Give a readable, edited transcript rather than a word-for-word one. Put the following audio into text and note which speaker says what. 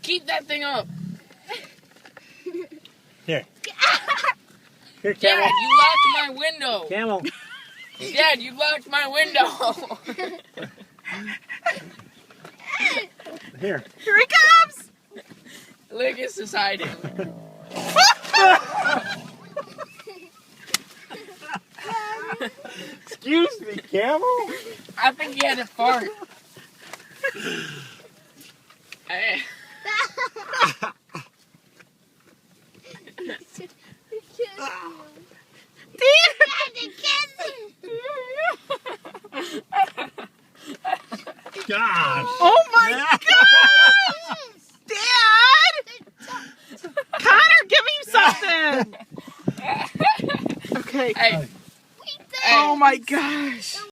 Speaker 1: keep that thing up.
Speaker 2: Here. Here, Camel.
Speaker 1: Dad, you locked my window.
Speaker 2: Camel.
Speaker 1: Dad, you locked my window.
Speaker 2: Here.
Speaker 3: Here he comes!
Speaker 1: Lucas is hiding.
Speaker 2: Excuse me, Camel.
Speaker 1: I think he had a fart. Hey.
Speaker 2: Gosh.
Speaker 3: Oh my gosh! Dad! Connor, give him something! Okay.
Speaker 1: Hey.
Speaker 3: Oh my gosh.